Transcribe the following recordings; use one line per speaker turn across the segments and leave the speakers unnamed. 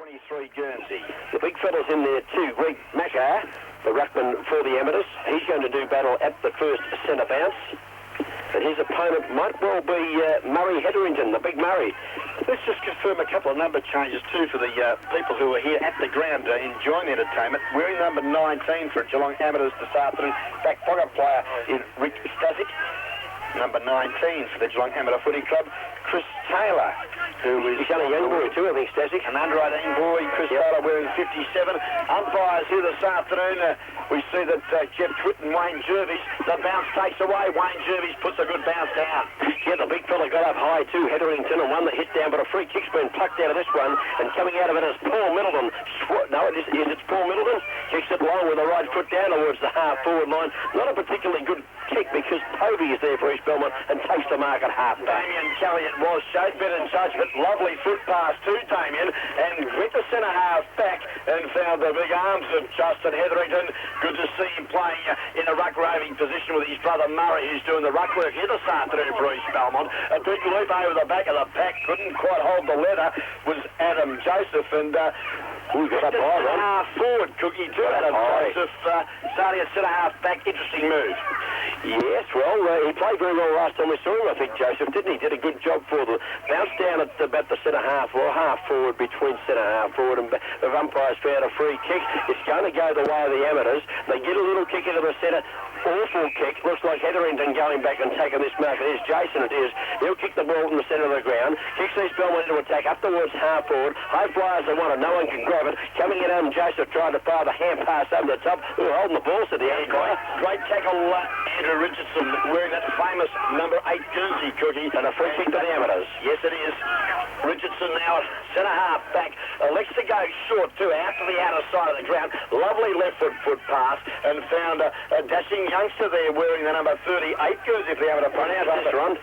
23 Guernsey.
The big fella's in there too. Greg Macker, the ruckman for the amateurs. He's going to do battle at the first centre bounce. And his opponent might well be Murray Hetherington, the big Murray.
Let's just confirm a couple of number changes too for the people who are here at the ground enjoying the entertainment. Wearing number 19 for Geelong Amateurs this afternoon, back pocket player in Rick Stasic. Number 19 for the Geelong Amateur Footy Club, Chris Taylor, who is...
He's only a young boy too, I think, Stasic.
An under-18 boy, Chris Taylor wearing 57. Umpires here this afternoon, we see that Jeff Twitt and Wayne Jervis, the bounce takes away. Wayne Jervis puts a good bounce down.
Yeah, the big fella got up high too, Hetherington, and one that hit down, but a free kick's been plucked out of this one, and coming out of it is Paul Middleton. No, it's Paul Middleton. Kicks it long with the right foot down towards the half-forward line. Not a particularly good kick because Povey is there for East Belmont and takes the mark at half-back.
Damien Kelly it was, showed better judgment, lovely foot pass to Damien, and went to centre half back and found the big arms of Justin Hetherington. Good to see him playing in a ruck roving position with his brother Murray, who's doing the ruck work here this afternoon for East Belmont. A big loop over the back of the pack, couldn't quite hold the leather, was Adam Joseph, and
we got up high, right?
Half forward, Cookie, too. Adam Joseph starting at centre half back, interesting move.
Yes, well, he played very well last time we saw him, I think, Joseph, didn't he? Did a good job for them. Bounced down at about the centre half, or half forward, between centre half forward, and the umpires found a free kick. It's going to go the way of the amateurs. They get a little kick into the centre. Awful kick. Looks like Hetherington going back and taking this mark. It is Jason, it is. He'll kick the ball in the centre of the ground. Kicks East Belmont into attack up towards half forward. High flyers they want it. No one can grab it. Coming in, Adam Joseph trying to fire the hand pass over the top. Ooh, holding the ball to the end.
Great tackle, Andrew Richardson, wearing that famous number 8 Guernsey, Cookie.
And a free kick to the amateurs.
Yes, it is. Richardson now at centre half back. Elects to go short too, out to the outer side of the ground. Lovely left foot pass, and found a dashing youngster there wearing the number 38 Guernsey if they have to pronounce this run.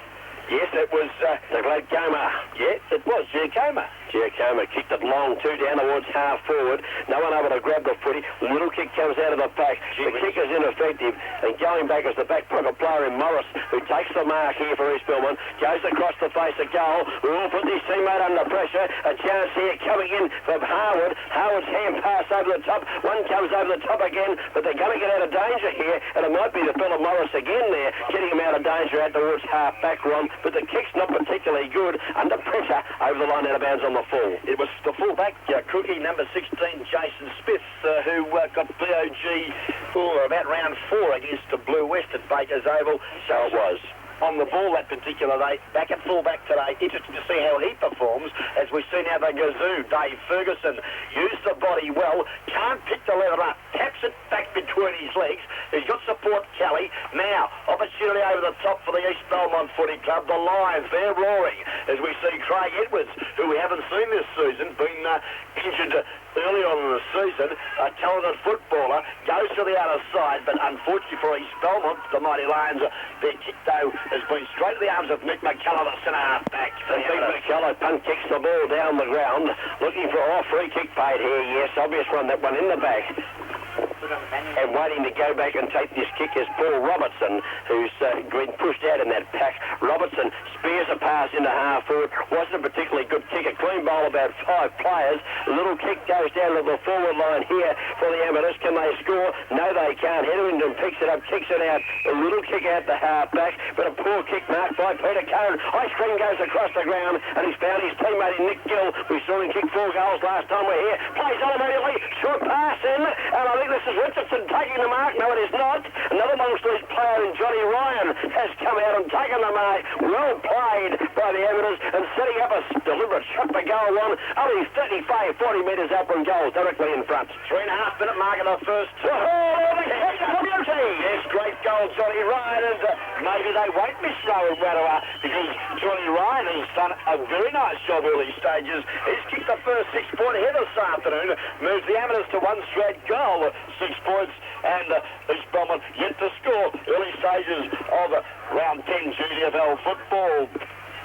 Yes, it was
the great Goma.
Yes, it was Giacomo.
Giacomo kicked it long too, down towards half forward. No one able to grab the footy. Little kick comes out of the pack. The kick is ineffective, and going back is the back pocket player in Morris, who takes the mark here for East Belmont. Goes across the face of goal. Will put his teammate under pressure. A chance here coming in from Harwood. Howard's hand pass over the top. One comes over the top again, but they're going to get out of danger here, and it might be the fella Morris again there, getting him out of danger out towards half back, Ron. But the kick's not particularly good. Under pressure over the line out of bounds on the full.
It was the fullback, Cookie, number 16, Jason Smith, who got BOG about round 4 against the Blue West at Baker's Oval.
So it was.
On the ball that particular day, back at fullback today. Interesting to see how he performs, as we see now the Gazoo, Dave Ferguson, used the body well, can't pick the leather up, taps it back between his legs. He's got support, Kelly. Now, opportunity over the top for the East Belmont Footy Club. The Lions, they're roaring, as we see Craig Edwards, who we haven't seen this season, been injured early on in the season. A talented footballer, goes to the other side, but unfortunately for East Belmont, the Mighty Lions, their kick though has been straight to the arms of Mick McCullough, the centre half back.
And Mick McCullough punt kicks the ball down the ground, looking for a free kick paid here. Yes, obvious one, that one in the back. And waiting to go back and take this kick is Paul Robertson, who's been pushed out in that pack. Robertson spears a pass into half forward. Wasn't a particularly good kick. A clean bowl, about 5 players. A little kick goes down to the forward line here for the amateurs. Can they score? No, they can't. Hetherington picks it up, kicks it out. A little kick out the half back, but a poor kick marked by Peter Cohen. Ice cream goes across the ground, and he's found his teammate in Nick Gill. We saw him kick 4 goals last time we're here. Plays on immediately. Short pass in, and I think this is Richardson taking the mark. No, it is not. Another Long Street player in Johnny Ryan has come out and taken the mark. Well played by the amateurs, and setting up a deliberate shot for goal one. Only 35, 40 metres out from goal, directly in front.
3.5 minute mark of the first. Yes, great goal, Johnny Ryan, and maybe they won't miss Rowan Wadawa, because Johnny Ryan has done a very nice job early stages. He's kicked the first 6-point header this afternoon, moves the amateurs to 1 straight goal, 6 points, and East Belmont yet to score early stages of round 10 GDFL football.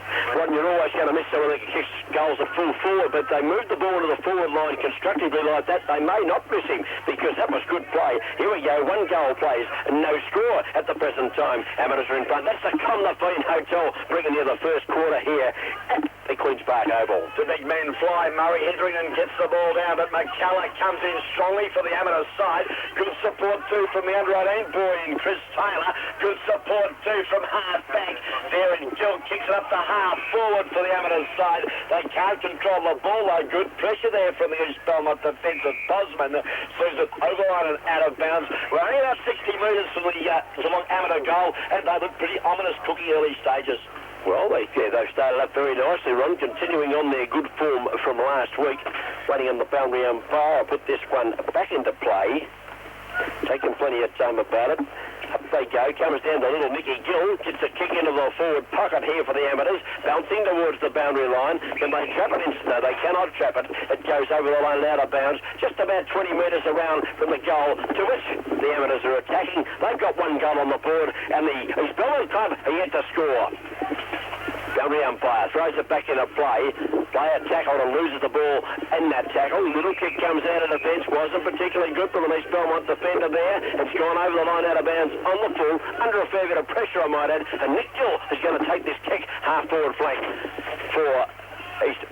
Ron, you're always going to miss someone that kicks goals at full forward, but they moved the ball to the forward line constructively like that. They may not miss him, because that was good play. Here we go, 1 goal plays, and no score at the present time. Amateurs are in front. That's the Conlafine Hotel, bringing you the first quarter here at the Queen's Park Oval.
The big men fly. Murray Hetherington gets the ball down, but McCullough comes in strongly for the amateur side. Good support too from the under-18 boy in Chris Taylor. Good support too from half-back. Darren Gill kicks it up to half-forward for the amateur side. They can't control the ball though. Good pressure there from the East Belmont defence of Bosman. Sees it over line and out of bounds. We're only about 60 metres from the Geelong amateur goal, and they look pretty ominous cookie early stages.
Well, they've started up very nicely, Ron, continuing on their good form from last week. Waiting on the boundary umpire. I'll put this one back into play. Taking plenty of time about it. Up they go, comes down to little Nicky Gill, gets a kick into the forward pocket here for the amateurs, bouncing towards the boundary line. Can they trap it? No, they cannot trap it. It goes over the line and out of bounds, just about 20 metres around from the goal, to which the amateurs are attacking. They've got one goal on the board, and the East Belmont club are yet to score. Boundary umpire throws it back into play. Player tackled and loses the ball in that tackle. Little kick comes out of defence. Wasn't particularly good from the East Belmont defender there. It's gone over the line out of bounds on the full, under a fair bit of pressure, I might add. And Nick Gill is going to take this kick half-forward flank for East.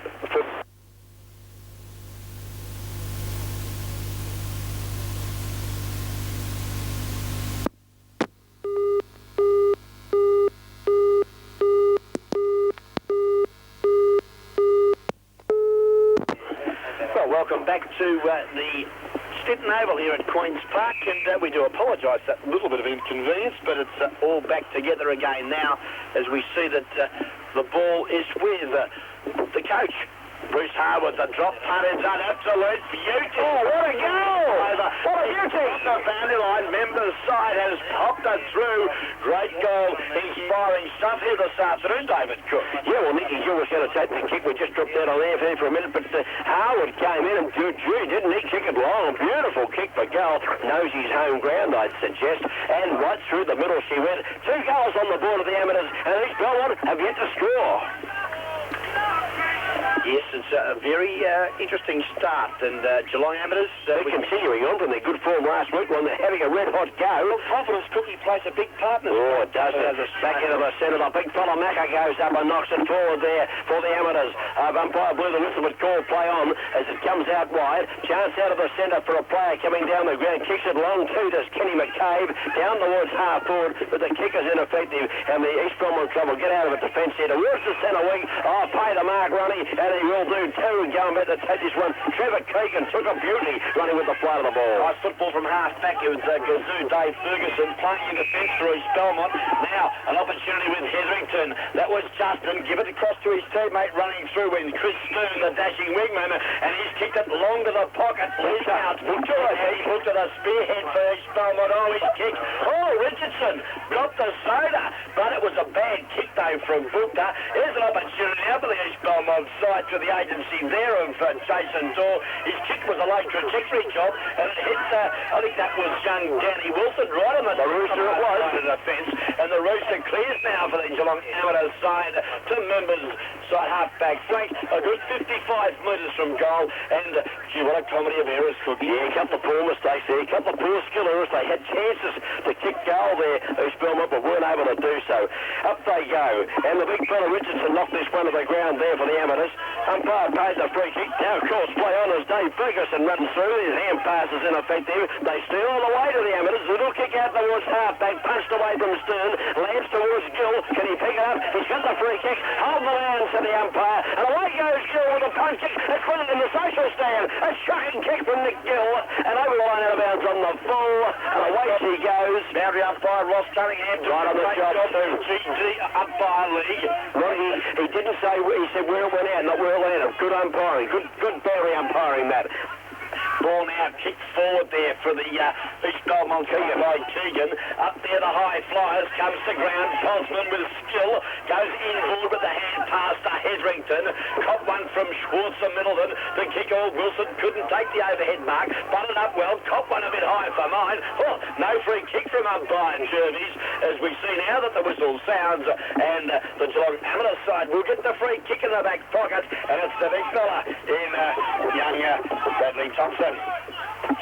Welcome back to the Stetton Oval here at Queen's Park, and we do apologise for that little bit of inconvenience, but it's all back together again now as we see that the ball is with the coach. Bruce Harwood, the drop punt is an absolute beauty.
Oh, what a goal!
What a beauty! The boundary line member's side has popped it through. Great goal, inspiring stuff here this afternoon, David Cook.
Yeah, well, Nicky Gill was going to take the kick. We just dropped out on there for a minute, but Harwood came in and didn't he kick it long? Beautiful kick for goal. Knows his home ground, I'd suggest. And right through the middle she went. 2 goals on the board of the amateurs, and East Belmont have yet to score.
Yes, it's a very interesting start, and Geelong amateurs...
They're continuing on from their good form last week when they're having a red-hot go.
Well, confidence cookie plays a big part in this.
Oh, it does. Back into the centre, the big fella Macca goes up and knocks it forward there for the amateurs. Umpire blew the whistle, but call play on as it comes out wide. Chance out of the centre for a player coming down the ground. Kicks it long too to Kenny McCabe, down towards half-forward, but the kick is ineffective, and the East Belmont club will get out of it defence here towards the centre wing. Oh, pay the mark, Ronnie, and he will do too. Going back to take this one. Trevor Keegan took a beauty running with the flight of the ball.
Nice football from half-back. It was Gazoo Dave Ferguson playing in defence for East Belmont. Now, an opportunity with Hetherington. That was Justin. Give it across to his teammate running through when Chris Stern, the dashing wingman, and he's kicked it long to the pocket. He's out. And he looked at a spearhead for East Belmont. Oh, his kick. Oh, Richardson got the soda, but it was a bad kick, though, from Bukta. Here's an opportunity now for the East Belmont side to the agency there of Jason Dorr. His kick was a low trajectory job, and it hits, I think that was young Danny Wilson, right on the rooster it was, to the fence, and the rooster clears now for the Geelong amateur side to members side half-back flank, a good 55 metres from goal, and gee, what a comedy of errors, Cookie.
Yeah, a couple of poor mistakes there, a couple of poor skill errors. They had chances to kick goal there, East Belmont, but weren't able to do so. Up they go, and the big fella Richardson knocked this one to the ground there for the amateurs. Umpire pays the free kick. Now, of course, play on as Dave Ferguson runs through. His hand pass is ineffective. They steal all the way to the amateurs. Little kick out towards half-back, punched away from Stern, lands towards Gill. Can he pick it up? He's got the free kick. Hold the line to the umpire, and away goes Gill with a punch kick. It's put it in the social stand. A shocking kick from Nick Gill, and over the line out of bounds on the full, and away she goes.
Boundary umpire Ross Cunningham
right on the job too.
GG umpire league.
Right, he didn't say, he said where it went out, not where it landed. Good umpiring, good boundary umpiring that.
Ball now kicked forward there for the East Belmont Keegan by Keegan. Up there the high flyers, comes to ground. Bosman with skill, goes inboard with the hand pass to Hetherington. Caught one from Schwarzer Middleton. The kicker Wilson couldn't take the overhead mark. Butted up well, caught one a bit high for mine. Oh, no free kick from umpire Jervis as we see now that the whistle sounds, and the Geelong amateur side will get the free kick in the back pocket, and it's the big fella in young Bradley Thompson.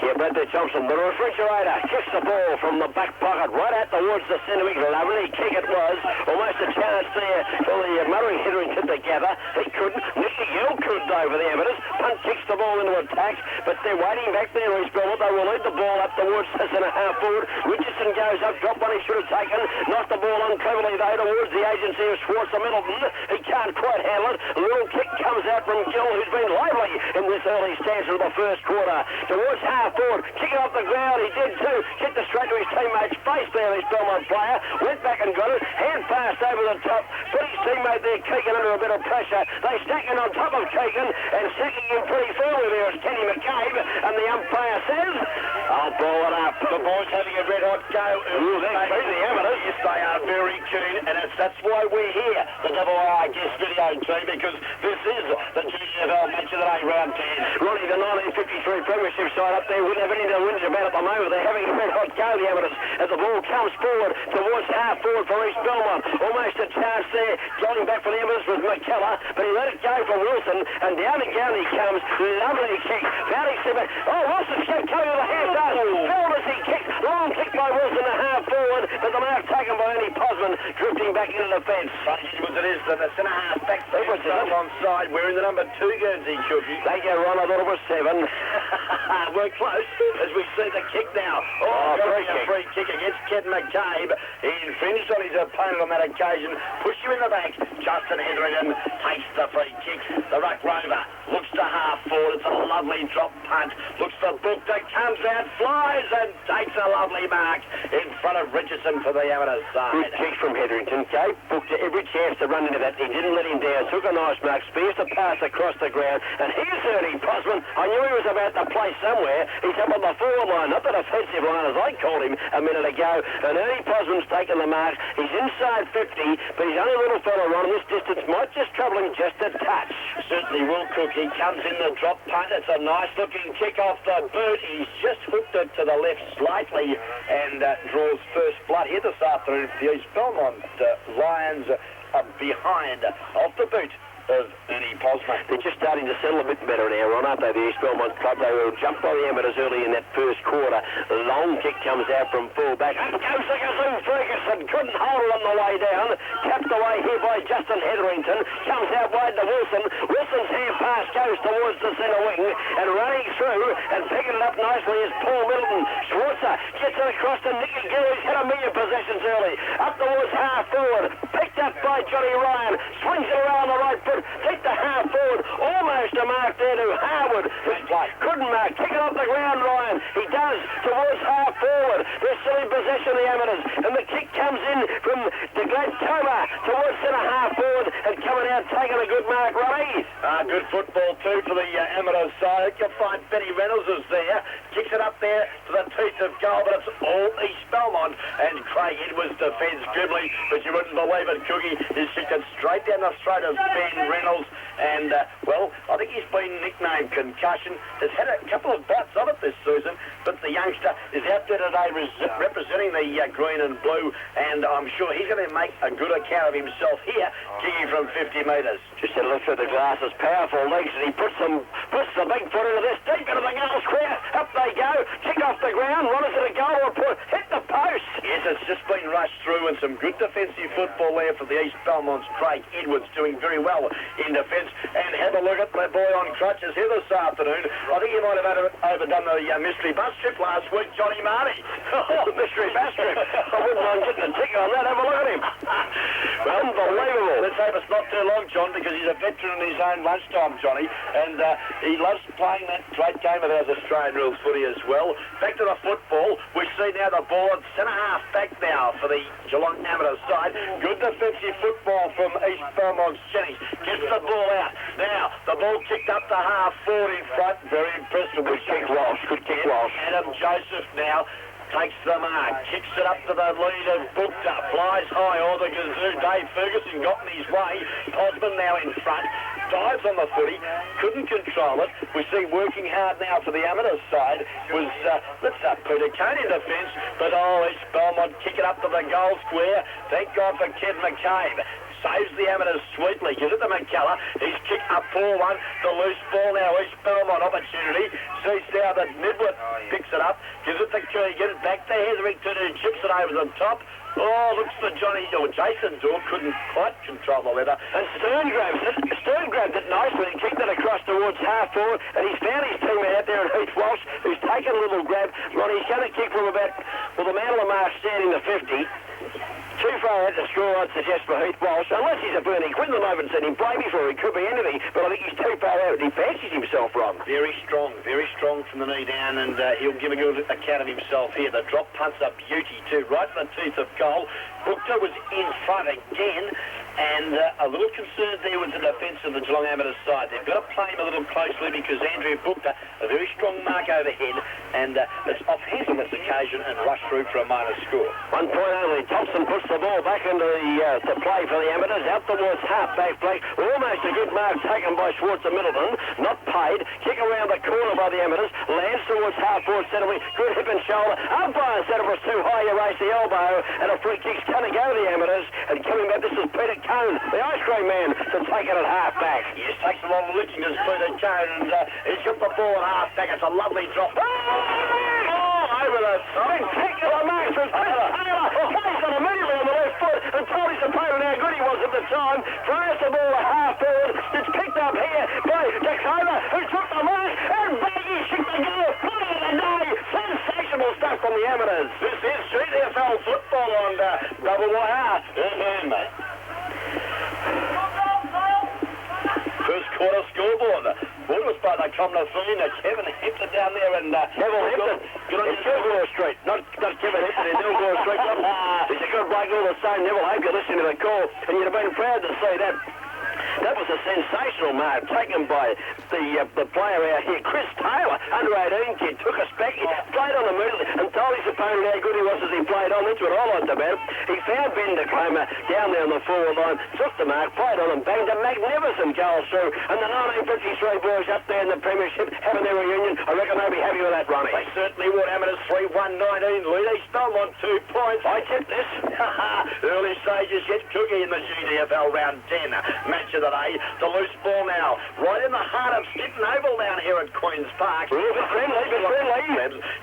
Here, Bradley Thompson, the refrigerator, kicks the ball from the back pocket right out towards the centre wing. Lovely kick it was. Almost a chance there for the Murray Hetherington to gather. He couldn't. Nicky Gill could though for the Evidence. Punt kicks the ball into attack, but they're waiting back there, East Belmont. They will lead the ball up towards the centre half forward. Richardson goes up, got one he should have taken. Knocked the ball on cleverly though towards the agency of Schwartz and Middleton. He can't quite handle it. A little kick comes out from Gill, who's been lively in this early stance of the first quarter. Towards half forward, kicking off the ground, he did too. Kicked it straight to his teammate's face there, his Belmont player. Went back and got it. Hand passed over the top. Put his teammate there, Keegan, under a bit of pressure. They stack in on top of Keegan and stacking him pretty firmly there is Kenny McCabe. And the umpire says, I'll ball it up.
The boys having a red hot go.
Ooh, they're the Amateurs.
Yes, they are very keen, and that's why we're here, the WIR guest video team, because this is the GFL match of the day, round 10.
Ronnie, the 1953 Premiership side up there wouldn't have anything to whinge about at the moment. They're having a red hot go, the Amateurs, as the ball comes forward towards half forward for East Belmont. Almost a chance there. Going back for the Amateurs was McKellar, but he let it go for Wilson, and down again he comes. Lovely kick. Bounty Simmer. Oh, Wilson's coming with a hand down. Fell as he kicked. Long kick by Wilson to half forward, but the mark taken by Ernie Posman, drifting back into the fence.
But it was it is the centre half back on side. We're in the number 2 Guernsey, Cookie.
Thank you, Ron. I thought it was 7.
We're close as we see the kick now. Free kick against Ken McCabe. He infringed on his opponent on that occasion. Push you in the back. Justin Hetherington takes the free kick. The ruck rover looks to half forward. It's a lovely drop punt. Looks for Bookter, comes out, flies and takes a lovely mark in front of Richardson for the Amateurs side.
Good kick from Hetherington. Gave Bookter every chance to run into that. He didn't let him down. Took a nice mark. Spears to pass across the ground. And here's Ernie Posman. I knew he was about to play somewhere. He's up on the forward line, not the defensive line as I called him a minute ago. And Ernie Posman's taken the mark. He's inside 50, but he's only a little fella on this distance. Might just trouble him just a touch.
Certainly will, Cook. He comes in the drop punt. It's a nice looking kick off the boot. He's just hooked it to the left slightly and draws first blood here this afternoon for the East Belmont Lions behind off the boot of Ernie Posman.
They're just starting to settle a bit better now, Ron, aren't they, the East Belmont club? They were jumped by the Amateurs early in that first quarter. A long kick comes out from full-back. Up goes the Gazoo Ferguson. Couldn't hold it on the way down. Tapped away here by Justin Hetherington. Comes out wide to Wilson. Wilson's hand pass goes towards the centre wing. And running through and picking it up nicely is Paul Middleton. Schwarzer gets it across to Nicky Gill. He's had a million possessions early. Up towards half forward. Picked up by Johnny Ryan. Swings it around the right foot. Take the half forward, almost a mark there to Harwood. Couldn't mark, kick it off the ground, Ryan. He does towards half forward. They're still in possession, the Amateurs, and the kick comes in from the Gladcomer towards centre half forward and coming out taking a good mark, Ronnie.
Good football too for the Amateurs side. You'll find Benny Reynolds is there, kicks it up there to the teeth of goal, but it's all East Belmont, and Craig Edwards defends grimly, but you wouldn't believe it, Cookie. He's kicked it straight down the throat of Ben Reynolds, and well, I think he's been nicknamed Concussion. Has had a couple of bouts of it this season, but the youngster is out there today representing the green and blue, and I'm sure he's going to make a good account of himself here, kicking from 50 metres.
Just had a look through the glasses, powerful legs, and he puts the big foot into this, deep into the goal square. Up they go, kick off the ground, run into the goal report, hit the post.
Yes, it's just been rushed through, and some good defensive football there for the East Belmont's Craig Edwards, doing very well in defence. And have a look at my boy on crutches here this afternoon. I think he might have overdone the mystery bus trip last week, Johnny Marty.
Mystery bus trip. I wouldn't mind getting a ticket on that. Have a look at him. Unbelievable.
Let's hope it's not too long, John, because he's a veteran in his own lunchtime, Johnny, and he loves playing that great game of ours, Australian rules footy as well. Back to the football. We see now the ball at centre half back now for the Geelong Amateurs side. Good defensive football from East Belmont's Jennings. Gets the ball out. Now, the ball kicked up to half forward in front. Very impressive.
Good kick, Walsh. Good kick, Walsh.
Adam Joseph now takes the mark, kicks it up to the lead of Bookter, flies high, or the Gazoo. Dave Ferguson got in his way. Posman now in front, dives on the footy, couldn't control it. We see working hard now for the Amateurs side was, Peter Kane in defence, but East Belmont kick it up to the goal square. Thank God for Ken McCabe. saves the amateurs sweetly. Gives it to McCullough. He's kicked up 4-1. The loose ball now. East Belmont opportunity. Sees now that Midwood picks it up. Gives it to Keegan. Back to Hetherington, who chips it over the top. Oh, looks for Johnny, or Jason Dorr couldn't quite control the leather.
And Stern grabbed it nicely and kicked it across towards half forward, and he's found his teammate out there in Heath Walsh, who's taken a little grab. Ronnie's going to kick from about, well, the man on the mark standing the 50. Too far out the score, I'd suggest, for Heath Walsh, unless he's a Bernie Quinlan. I haven't seen him play before. He could be anything, but I think he's too far out. He fancies himself, Ron.
Very strong from the knee down, and he'll give a good account of himself here. The drop punt's a beauty, too, right in the teeth of goal. Bukta was in front again, and a little concerned there with the defence of the Geelong Amateurs side. They've got to play him a little closely because Andrew Bukta, a very strong mark overhead, and it's off-hand on this occasion and rush through for a minor score.
1 point only. Thompson puts the ball back into the play for the Amateurs, out towards half-back play. Almost a good mark taken by Schwartz of Middleton, not paid. Kick around the corner by the Amateurs, lands towards half-forward centre wing. Good hip and shoulder. Umpire said it was too high, you race the elbow, and a free kick's going to go to the Amateurs. And coming back, this is Peter Cone, the ice cream man, to take it at half-back.
Yes, takes a lot of lifting as Peter Cone, and he's got the ball at half-back. It's a lovely drop. Over the side.
Spectacular mark from Chris Taylor. He's got immediately on the left foot and told his opponent how good he was at the time. Throws the ball at half forward. It's picked up here by Dakota, who took the mark, and Baggy shook the goal. Play of the day. Sensational stuff from the Amateurs.
This is GDFL football on Double Wire. Mate. First quarter scoreboard. Ball was by the Comlafine. Kevin Hempton down there, and
Neville Hempton. Good on Kilgore Street. Not Kevin Hempton in Kilgore Street. He's a good bloke all the same. Neville, I hope you're listening to the call, and you'd have been proud to see that. That was a sensational mark taken by the player out here, Chris Taylor, under 18 kid, took a speck, played on immediately and told his opponent how good he was as he played on. That's what I liked about him. He found Ben Tacoma down there on the forward line, took the mark, played on and banged a magnificent goal through. And the 1953 boys up there in the Premiership having their reunion, I reckon they'll be happy with that, Ronnie.
They certainly would. Amateurs 3-1-19 lead. East Belmont 2 points.
I tipped this.
Early stages yet. Cookie in the GDFL round 10. Match of the day. The loose ball now. Right in the heart of Sitton Oval down here at Queen's Park.
A bit friendly.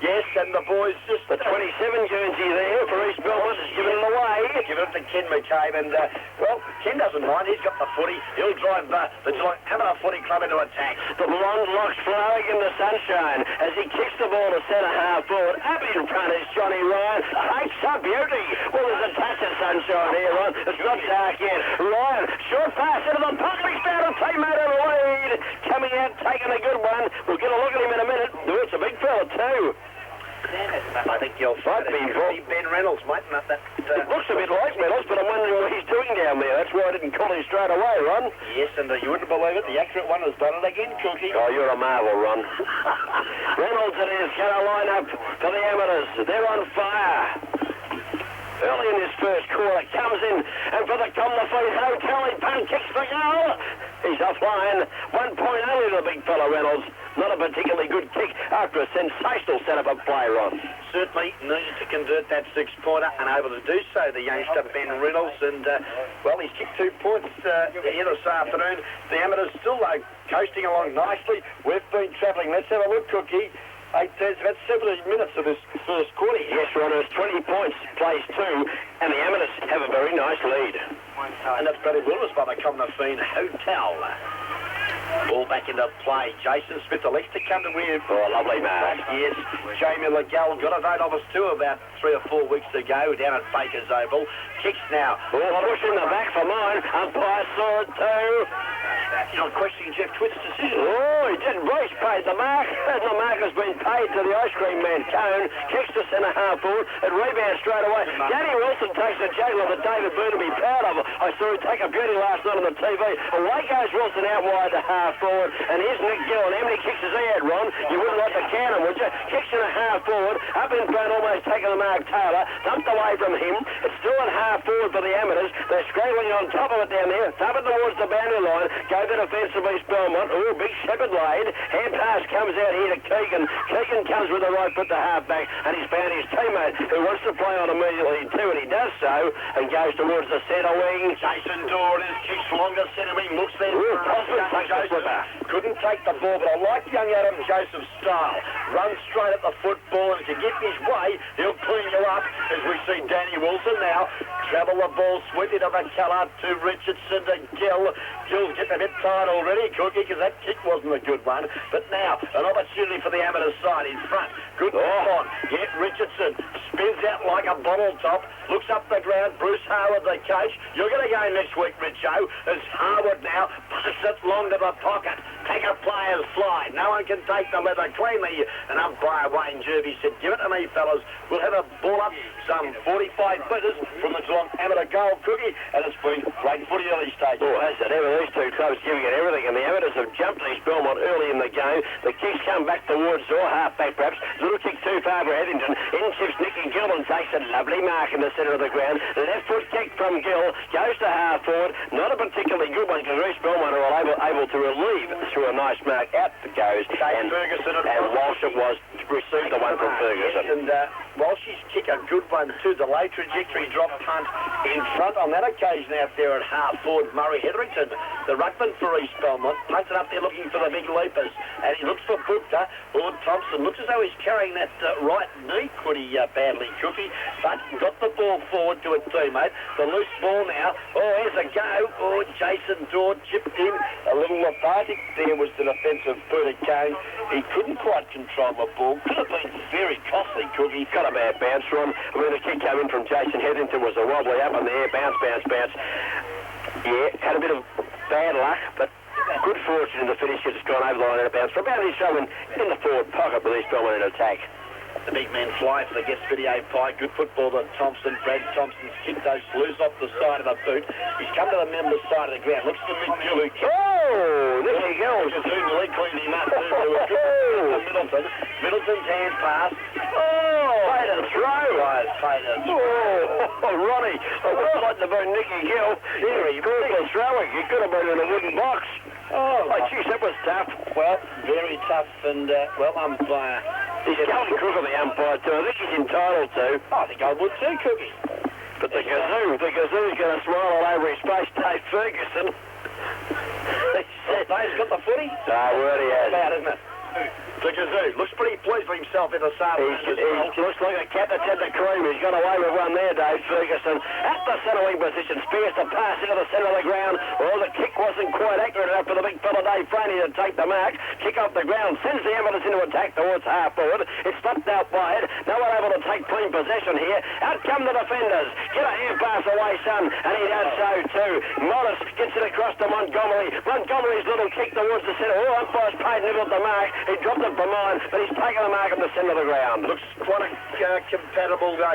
Yes, and the boys just...
The 27 Guernsey there for East Belmont is giving it away.
Giving it to Ken McCabe, and, well, Ken doesn't mind. He's got the footy. He'll drive the Geelong Amateur Footy Club into attack.
The blonde locks flowing in the sunshine as he kicks the ball to centre half forward. Up in front is Johnny Ryan. Takes a beauty. Well, there's a touch of sunshine here, Ron. It's not dark yet. Ryan, short pass into the pocket. He's found a teammate in the lead. Coming out, taking a good one. We'll get a look at him in a minute. Oh, it's a big fella, too.
I think you'll find it. Ben Reynolds, mate.
It looks a bit like Reynolds, but I'm wondering what he's doing down there. That's why I didn't call him straight away, Ron.
Yes, and you wouldn't believe it. The accurate one has done it again, Cookie.
Oh, you're a marvel, Ron. Reynolds it is. Going to line up for the Amateurs. They're on fire. Early in this first quarter, comes in, and for the Comlafine Hotel, he punt kicks the goal. He's offline. 1 point only to the big fella, Reynolds. Not a particularly good kick after a sensational setup of play, Ron.
Certainly needed to convert that six-pointer and able to do so, the youngster Ben Reynolds. And, well, he's kicked 2 points here this afternoon. The Amateurs still coasting along nicely. We've been travelling. Let's have a look, Cookie. There's about 70 minutes of this first quarter.
Yes, Ron, it's 20 points, plays 2, and the Amateurs have a very nice lead.
And that's Brady Willis by the Comlafine Hotel. Ball back into play. Jason Smith elects to come to win.
Oh, lovely mark.
Yes, Jamie Legall got a vote of us too about 3 or 4 weeks ago down at Baker's Oval. Kicks now.
Oh, push in the back for mine. Umpire saw it too.
You're not questioning Jeff Twitt's decision.
Oh, he did. Brace paid the mark. And the mark has been paid to the ice cream man, Cone. Kicks to centre half forward. It rebounds straight away. Danny Wilson takes a juggle that David Boone will be proud of. I saw him take a beauty last night on the TV. Away goes Wilson out wide to half forward. And here's Nick Gillen. How many kicks has he had, Ron? You wouldn't like to count him, would you? Kicks in a half forward. Up in front, almost taking the mark, Taylor. Dumped away from him. It's still at half forward for the Amateurs. They're scrambling on top of it down there. Dump it towards the boundary line. Goes both the defensive East Belmont. Oh, big Shepherd Lane. Hand pass comes out here to Keegan. Keegan comes with the right foot to half-back, and he's found his teammate who wants to play on immediately too, and he does so, and goes towards the centre wing.
Jason Dorr and his kicks longer centre wing. Looks there.
Couldn't
take the ball, but I like young Adam Joseph's style. Runs straight at the football, and if you get his way, he'll clean you up, as we see Danny Wilson now travel the ball sweeping to McCullough to Richardson to Gill. Gill's getting a bit tired already, Cookie, because that kick wasn't a good one. But now, an opportunity for the amateur side in front. Good on. Yet Richardson spins out like a bottle top, looks up the ground. Bruce Harwood, the coach. You're going to go next week, Richo, as Harwood now passes it long to the pocket. Take a player's slide. No one can take the leather cleanly. And umpire Wayne Jervey said, give it to me, fellas. We'll have a ball up some 45 metres from the Geelong amateur goal, Cookie, and it's been great footy early stage.
Oh, has it ever? These two clubs giving it everything, and the amateurs have jumped East Belmont early in the game. The kicks come back towards or half-back perhaps. Little kick too far for Headington. In chips Nicky Gill and takes a lovely mark in the centre of the ground. The left foot kick from Gill goes to half-forward. Not a particularly good one because East Belmont are able to relieve through a nice mark. Out it goes. And
Ferguson
and Walsh it was received the one from Ferguson.
And Walsh's kick a good one too. The low trajectory drop punt in front on that occasion out there at half-forward. Murray Hetherington, the ruckman for East Belmont, punts it up there looking for the big leapers. And he looks for Bukta. Lord Thompson looks as though he's carrying that right knee pretty badly, Cookie, but got the ball forward to a teammate. The loose ball now. Oh, here's a go. Oh, Jason Dorr chipped in. A little lethargic there was the defensive Peter Kane. He couldn't quite control the ball. Could have been very costly, Cookie.
Got a bad bounce from. I mean, the kick came in from Jason Hetherington was a wobbly up in the air. Bounce. Yeah, had a bit of bad luck, but good fortune in the finish. It's gone over the line and a bounce for about his showing in the forward pocket with East Belmont in attack.
The big man fly for the guest video pie. Good football to Thompson. Brad Thompson's kicked those loose off the side of the boot. He's come to the member side of the ground. Looks to Mick Gill.
Oh, there he goes.
Just the leg cleaned him up. Middleton. Middleton's hand pass. Oh,
played a throw. Oh, Ronnie. I would like to vote Nicky Gill. Here he called a thrower. He could have been in a wooden box. Oh, geez, that was tough.
Well, very tough, and umpire.
He's going crook of the umpire too. I think he's entitled to.
I think I would too, Cookie.
But the Gazoo's going to smile all over his face, Dave Ferguson.
Dave's got the footy?
Word he has.
Bad, isn't it? The Gazoo looks pretty pleased with himself in the summer.
He looks like a cat that's had the cream. He's got away with one there, Dave Ferguson. At the centre wing position, Spears to pass into the centre of the ground. Well, the kick wasn't quite accurate enough for the big fella Dave Franey to take the mark. Kick off the ground, sends the ambulance into attack towards half forward. It's stopped out wide. No one able to take clean possession here. Out come the defenders. Get a hand pass away, son, and he does so too. Morris gets it across to Montgomery. Montgomery's little kick towards the centre. Oh, umpire's paid nibbled the mark. He dropped it for mine, but he's taken the mark at the centre of the ground.
Looks quite a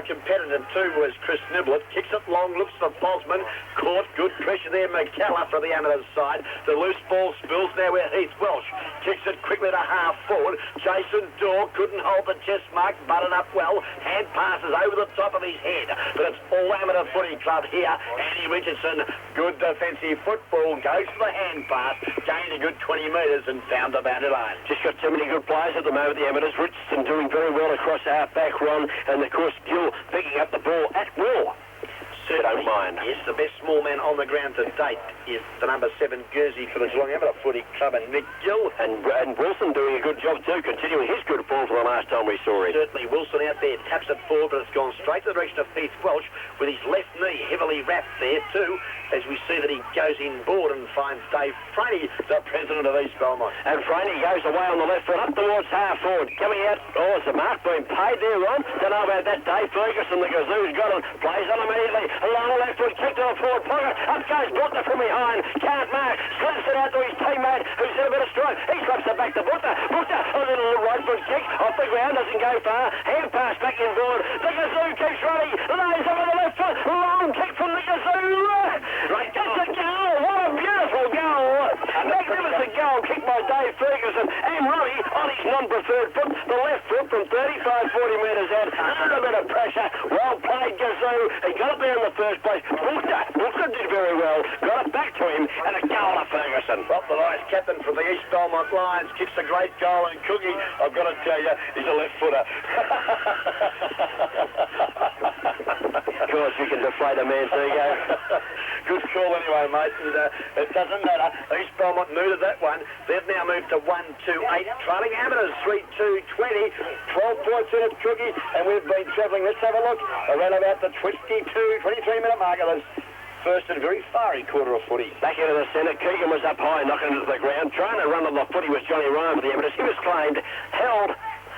competitor too was Chris Niblett. Kicks it long, looks for Bosman. Caught, good pressure there. McCallum for the amateur side. The loose ball spills now where Heath Welsh kicks it quickly to half forward. Jason Dorr couldn't hold the chest mark, butted up well. Hand passes over the top of his head. But it's all amateur footy club here. Andy Richardson, good defensive football, goes for the hand pass, gained a good 20 metres and found the boundary line.
Just got too many good players at the moment, the amateurs. Richardson doing very well across the half-back run, and of course Gill picking up the ball at will. Don't mind.
Yes, the best small man on the ground to date is the number 7 jersey for the Geelong Amateur Footy Club, and Mick Gill.
And Wilson doing a good job too, continuing his good form for the last time we saw him.
Certainly, Wilson out there taps it forward, but it's gone straight to the direction of Heath Welsh with his left knee heavily wrapped there too, as we see that he goes inboard and finds Dave Franey, the president of East Belmont.
And Franey goes away on the left foot up towards half forward. Coming out, is the mark being paid there, Ron? Don't know about that. Dave Ferguson, the Gazoo's got him, plays on immediately. Along the left foot, kick to the forward pocket. Up goes Butler from behind. Can't mark. Slips it out to his teammate, who's in a bit of strife. He slaps it back to Butler. Butler, a little right foot kick off the ground, doesn't go far. Hand pass back inboard. The Gazoo keeps running. Lays over the left foot. Long kick from the Gazoo. Right, that's a goal. What a beautiful goal. A magnificent goal kicked by Dave Ferguson and Ronnie on his non-preferred foot. The left foot from 35-40 metres out. Under a bit of pressure. Well played, Gazoo. He got it there in the first place. Butler did very well. Got it back to him, and a goal to Ferguson.
Well, the nice captain from the East Belmont Lions kicks a great goal, and Cookie, I've got to tell you, he's a left footer.
Of course, you can deflate a man's ego.
Good call anyway, mate, and it doesn't matter. East Belmont mooted that one. They've now moved to 1-2-8, trailing Amateurs 3-2-20, 12 points in at Cookie, and we've been travelling, let's have a look, around about the 23-minute mark of this first and very fiery quarter of footy.
Back into the centre, Keegan was up high, knocking it to the ground. Trying to run on the footy was Johnny Ryan for the Amateurs. He was claimed, held.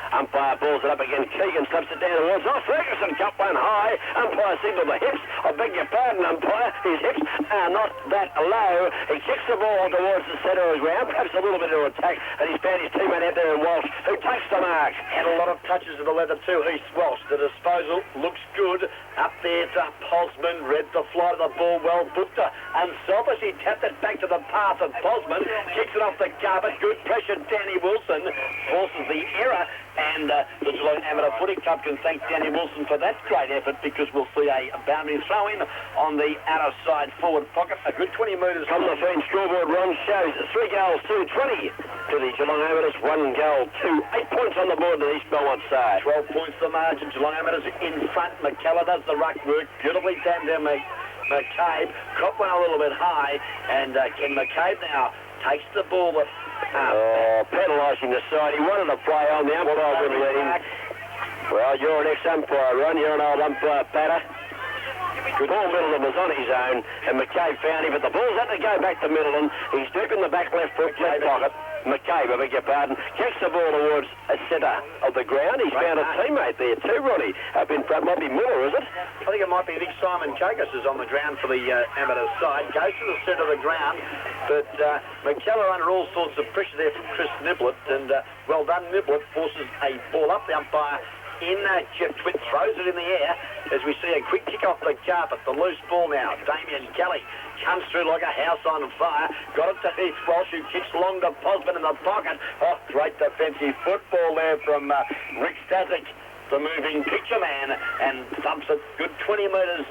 Umpire balls it up again. Keegan slaps it down towards. Oh, Ferguson cut one high. Umpire signalled the hips. I beg your pardon, umpire. His hips are not that low. He kicks the ball towards the centre of the ground, perhaps a little bit of attack, and he's found his teammate out there in Walsh, who takes the mark.
Had a lot of touches of the leather too, East Walsh. The disposal looks good. Up there to Posman. Read the flight of the ball well. Booked her unselfish. He tapped it back to the path of Posman. Kicks it off the carpet. Good pressure. Danny Wilson forces the error. And the Geelong Amateur Footy Club can thank Danny Wilson for that great effort, because we'll see a boundary throw-in on the outer side forward pocket. A good 20 metres.
Come the fence, scoreboard run shows 3 goals to 20 to the Geelong Amateurs, 1 goal to 8 points on the board to the East Belmont side.
12 points the margin. Geelong Amateurs in front. McKellar does the ruck work. Beautifully tamed down McCabe. Caught one a little bit high, and Ken McCabe now takes the ball.
Penalising the side. He wanted to play on. The umpire wouldn't let him. Well, you're an ex-umpire, Ron. You're an old umpire, Patter. Paul Middleton was on his own, and McCabe found him, but the ball's had to go back to Middleton. He's deep in the back left foot, left pocket. McCabe, I beg your pardon, kicks the ball towards a centre of the ground. He's found a teammate there too, Ronnie. Up in front, might be Miller, is it?
I think it might be Nick Simon Kokos is on the ground for the amateur side. Goes to the centre of the ground, but McKellar under all sorts of pressure there from Chris Niblett, and well done, Niblett forces a ball up. The umpire in, Jeff Twitt throws it in the air as we see a quick kick off the carpet. The loose ball now. Damien Kelly comes through like a house on fire. Got it to Heath Walsh, who kicks long to Posman in the pocket. Oh, great defensive football there from Rick Stasic, the moving picture man, and thumps it good 20 metres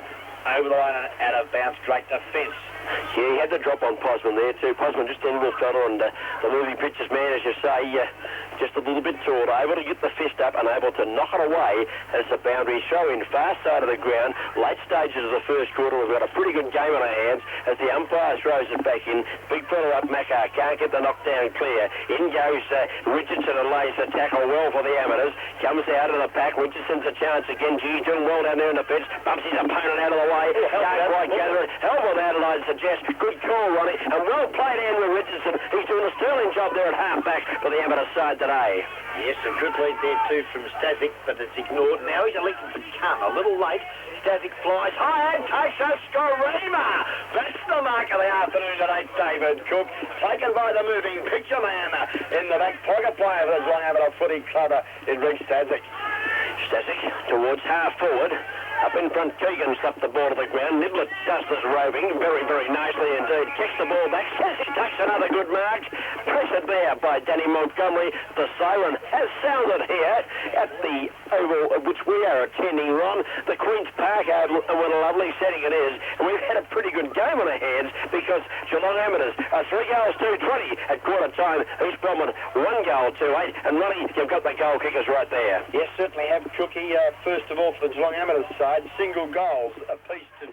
over the line and out of bounds. Great defence.
Yeah, he had the drop on Posman there too. Posman just a little fella, and the moving pictures man, as you say, just a little bit taller, able to get the fist up and able to knock it away as the boundary show in far side of the ground. Late stages of the first quarter, we've got a pretty good game on our hands as the umpire throws it back in. Big fella up Mackar can't get the knockdown clear. In goes Richardson and lays the tackle well for the Amateurs. Comes out of the pack. Richardson's a chance again. He's doing well down there in the fence. Bumps his opponent out of the way. Can't quite gather it. Help Adelaide suggests. Good call, Ronnie. And well played Andrew Richardson. He's doing a sterling job there at half-back for the Amateur side today.
Yes, a good lead there too from Stasic, but it's ignored. Now he's elected to come a little late. Stasic flies high and takes a screamer. That's the mark of the afternoon today, David Cook. Taken by the moving picture man in the back pocket player for the Geelong Amateur Footy Club in Rick Stasic.
Stasic towards half forward. Up in front, Keegan slapped the ball to the ground. Niblett does this roving very, very nicely indeed. Kicks the ball back. Stasic takes another good mark. Pressured there by Danny Montgomery. The siren has sounded here at the oval which we are attending, Ron. The Queen's Park Oval, and what a lovely setting it is. And we've had a pretty good game on our hands because Geelong Amateurs are 3 goals to 20 at quarter time. East Belmont 1 goal to 8. And Ronnie, you've got the goal kickers right there.
Yes, certainly have, Cookie. First of all, for the Geelong Amateurs side, single goals apiece to